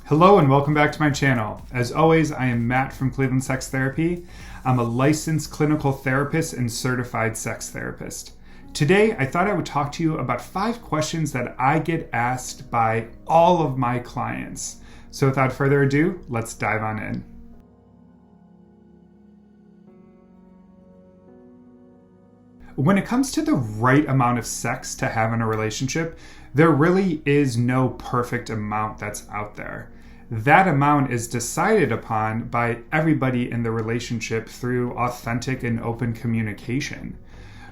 Hello and welcome back to my channel. As always, I am Matt from Cleveland Sex Therapy. I'm a licensed clinical therapist and certified sex therapist. Today, I thought I would talk to you about 5 questions that I get asked by all of my clients. So without further ado, let's dive on in. When it comes to the right amount of sex to have in a relationship, there really is no perfect amount that's out there. That amount is decided upon by everybody in the relationship through authentic and open communication.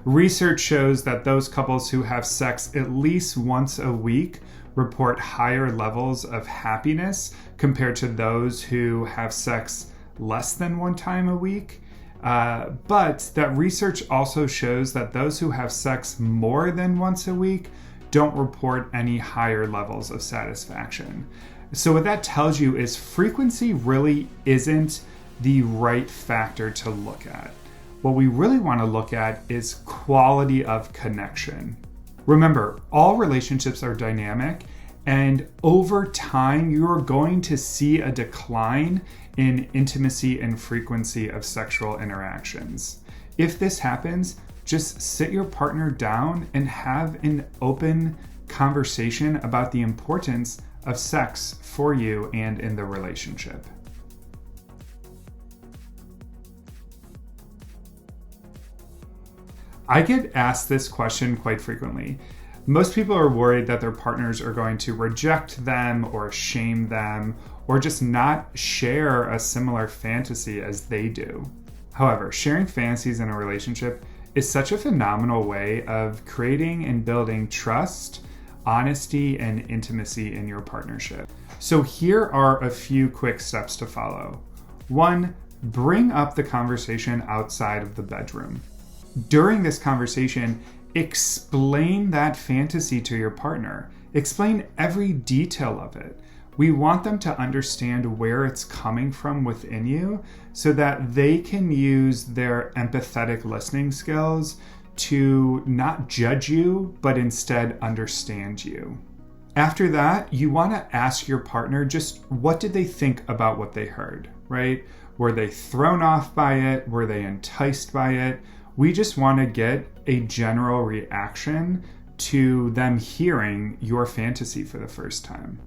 Research shows that those couples who have sex at least once a week report higher levels of happiness compared to those who have sex less than one time a week. But that research also shows that those who have sex more than once a week don't report any higher levels of satisfaction. So what that tells you is frequency really isn't the right factor to look at. What we really want to look at is quality of connection. Remember, all relationships are dynamic, and over time, you are going to see a decline in intimacy and frequency of sexual interactions. If this happens, just sit your partner down and have an open conversation about the importance of sex for you and in the relationship. I get asked this question quite frequently. Most people are worried that their partners are going to reject them or shame them or just not share a similar fantasy as they do. However, sharing fantasies in a relationship is such a phenomenal way of creating and building trust, honesty, and intimacy in your partnership. So here are a few quick steps to follow. 1, bring up the conversation outside of the bedroom. During this conversation, explain that fantasy to your partner. Explain every detail of it. We want them to understand where it's coming from within you so that they can use their empathetic listening skills to not judge you, but instead understand you. After that, you want to ask your partner just what did they think about what they heard, right? Were they thrown off by it? Were they enticed by it? We just want to get a general reaction to them hearing your fantasy for the first time.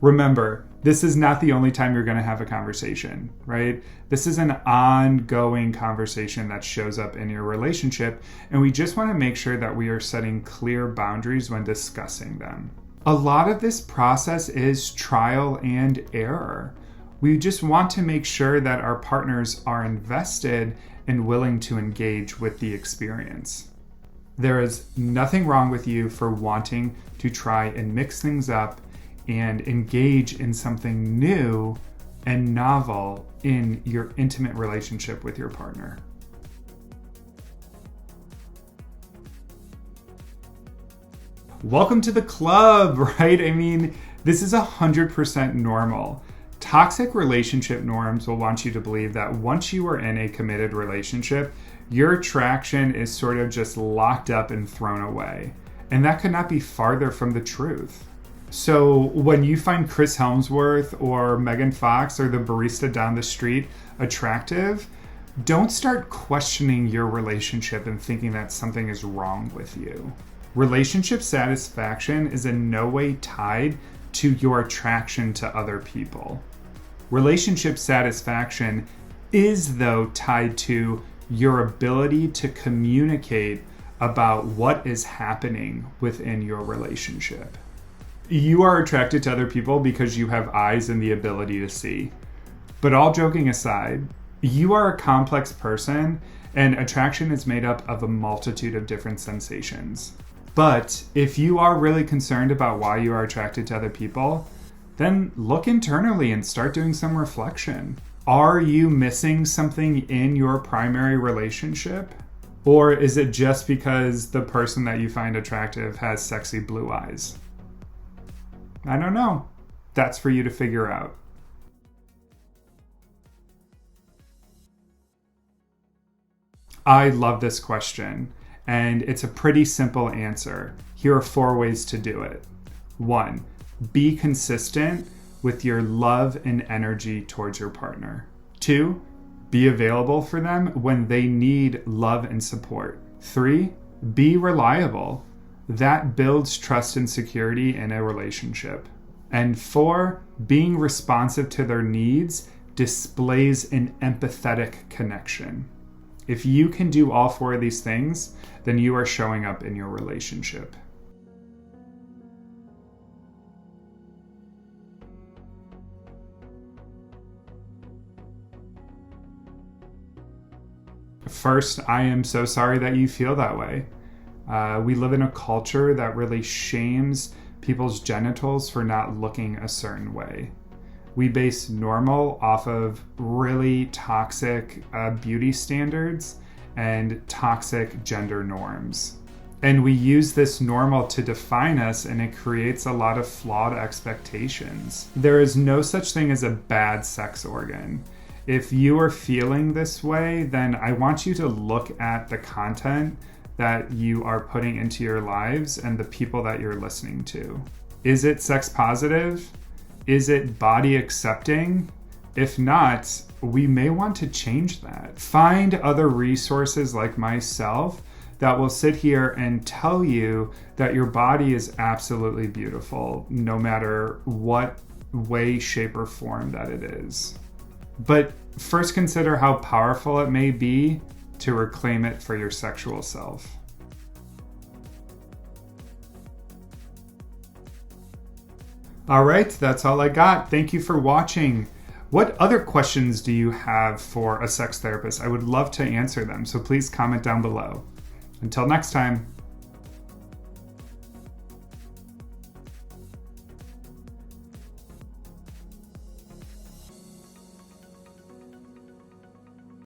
Remember, this is not the only time you're going to have a conversation, right? This is an ongoing conversation that shows up in your relationship, and we just want to make sure that we are setting clear boundaries when discussing them. A lot of this process is trial and error. We just want to make sure that our partners are invested and willing to engage with the experience. There is nothing wrong with you for wanting to try and mix things up and engage in something new and novel in your intimate relationship with your partner. Welcome to the club, right? I mean, this is 100% normal. Toxic relationship norms will want you to believe that once you are in a committed relationship, your attraction is sort of just locked up and thrown away. And that could not be farther from the truth. So when you find Chris Helmsworth or Megan Fox or the barista down the street attractive, don't start questioning your relationship and thinking that something is wrong with you. Relationship satisfaction is in no way tied to your attraction to other people. Relationship satisfaction is, though, tied to your ability to communicate about what is happening within your relationship. You are attracted to other people because you have eyes and the ability to see. But all joking aside, you are a complex person, and attraction is made up of a multitude of different sensations. But if you are really concerned about why you are attracted to other people, then look internally and start doing some reflection. Are you missing something in your primary relationship? Or is it just because the person that you find attractive has sexy blue eyes? I don't know. That's for you to figure out. I love this question, and it's a pretty simple answer. Here are 4 ways to do it. 1, be consistent with your love and energy towards your partner. 2, be available for them when they need love and support. 3, be reliable. That builds trust and security in a relationship. And 4, being responsive to their needs displays an empathetic connection. If you can do all 4 of these things, then you are showing up in your relationship. First, I am so sorry that you feel that way. We live in a culture that really shames people's genitals for not looking a certain way. We base normal off of really toxic beauty standards and toxic gender norms. And we use this normal to define us, and it creates a lot of flawed expectations. There is no such thing as a bad sex organ. If you are feeling this way, then I want you to look at the content that you are putting into your lives and the people that you're listening to. Is it sex positive? Is it body accepting? If not, we may want to change that. Find other resources like myself that will sit here and tell you that your body is absolutely beautiful, no matter what way, shape, or form that it is. But first, consider how powerful it may be to reclaim it for your sexual self. All right, that's all I got. Thank you for watching. What other questions do you have for a sex therapist? I would love to answer them, so please comment down below. Until next time.